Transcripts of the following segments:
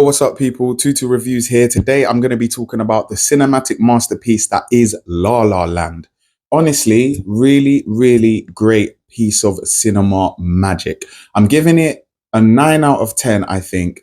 What's up, people? Tutu Reviews here. Today, I'm going to be talking about the cinematic masterpiece that is La La Land. Honestly, really, really great piece of cinema magic. I'm giving it a 9 out of 10, I think.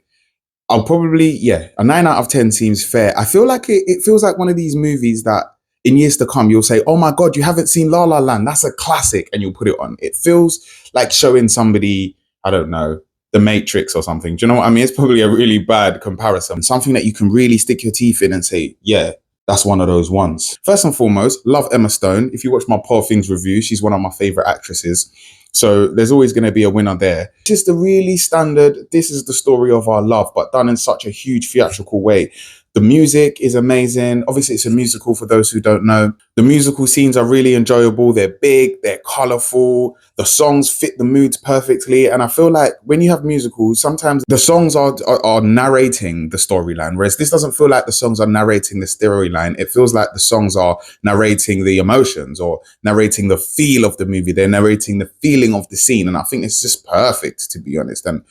A 9 out of 10 seems fair. I feel like it feels like one of these movies that in years to come, you'll say, oh my God, you haven't seen La La Land. That's a classic. And you'll put it on. It feels like showing somebody, I don't know, The Matrix or something. Do you know what I mean? It's probably a really bad comparison. Something that you can really stick your teeth in and say, yeah, that's one of those ones. First and foremost, love Emma Stone. If you watch my Poor Things review, she's one of my favorite actresses. So there's always going to be a winner there. Just a really standard, this is the story of our love, but done in such a huge theatrical way. The music is amazing. Obviously, it's a musical for those who don't know. The musical scenes are really enjoyable. They're big, they're colorful. The songs fit the moods perfectly. And I feel like when you have musicals, sometimes the songs are narrating the storyline, whereas this doesn't feel like the songs are narrating the storyline. It feels like the songs are narrating the emotions or narrating the feel of the movie. They're narrating the feeling of the scene. And I think it's just perfect, to be honest. And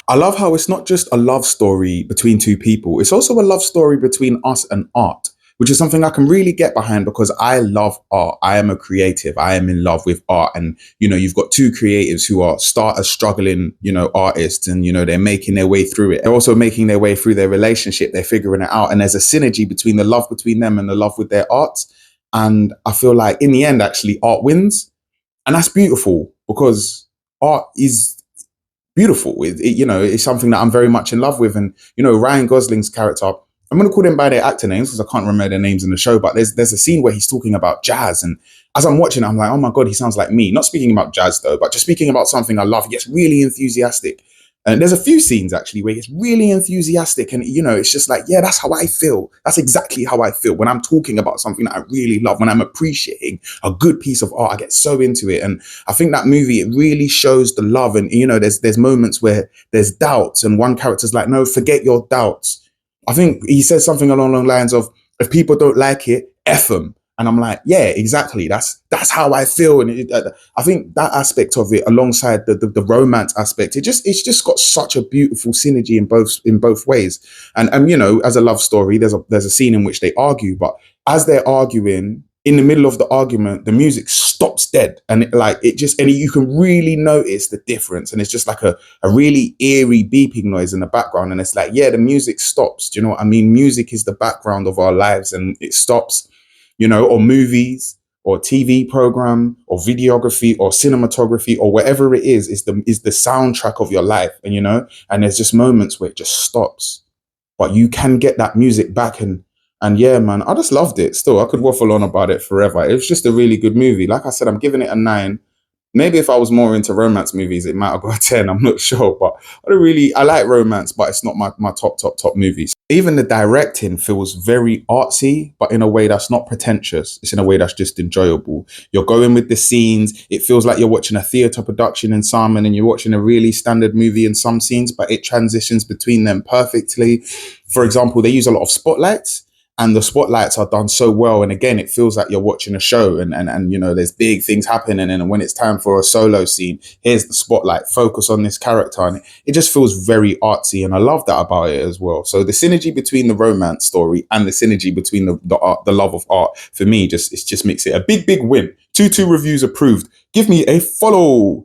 I love how it's not just a love story between two people. It's also a love story between us and art, which is something I can really get behind because I love art. I am a creative. I am in love with art. And, you've got two creatives who are struggling, artists, and, they're making their way through it. They're also making their way through their relationship. They're figuring it out. And there's a synergy between the love between them and the love with their art. And I feel like in the end, actually, art wins. And that's beautiful because art is beautiful. It's something that I'm very much in love with. And, Ryan Gosling's character, I'm going to call them by their actor names because I can't remember their names in the show, but there's a scene where he's talking about jazz. And as I'm watching it, I'm like, oh my God, he sounds like me. Not speaking about jazz though, but just speaking about something I love. He gets really enthusiastic. And there's a few scenes actually where he gets really enthusiastic. And, it's just like, yeah, that's how I feel. That's exactly how I feel when I'm talking about something that I really love. When I'm appreciating a good piece of art, I get so into it. And I think that movie, it really shows the love. And, there's moments where there's doubts and one character's like, no, forget your doubts. I think he says something along the lines of, if people don't like it, F them. And I'm like, yeah, exactly. That's how I feel. And I think that aspect of it, alongside the romance aspect, it's just got such a beautiful synergy in both ways. And as a love story, there's a scene in which they argue, but as they're arguing, in the middle of the argument, the music stops dead, and you can really notice the difference. And it's just like a really eerie beeping noise in the background. And it's like, yeah, the music stops. Do you know what I mean? Music is the background of our lives, and it stops. Or movies, or TV program, or videography, or cinematography, or whatever it is the soundtrack of your life. And there's just moments where it just stops, but you can get that music back. And yeah, man, I just loved it. Still, I could waffle on about it forever. It was just a really good movie. Like I said, I'm giving it a 9. Maybe if I was more into romance movies, it might have got a 10. I'm not sure, but I like romance, but it's not my top movies. Even the directing feels very artsy, but in a way that's not pretentious. It's in a way that's just enjoyable. You're going with the scenes. It feels like you're watching a theater production in some, and then you're watching a really standard movie in some scenes, but it transitions between them perfectly. For example, they use a lot of spotlights. And the spotlights are done so well. And again, it feels like you're watching a show and there's big things happening. And when it's time for a solo scene, here's the spotlight, focus on this character. And it just feels very artsy. And I love that about it as well. So the synergy between the romance story and the synergy between the love of art, for me, just makes it a big, big win. Tutu Reviews approved. Give me a follow.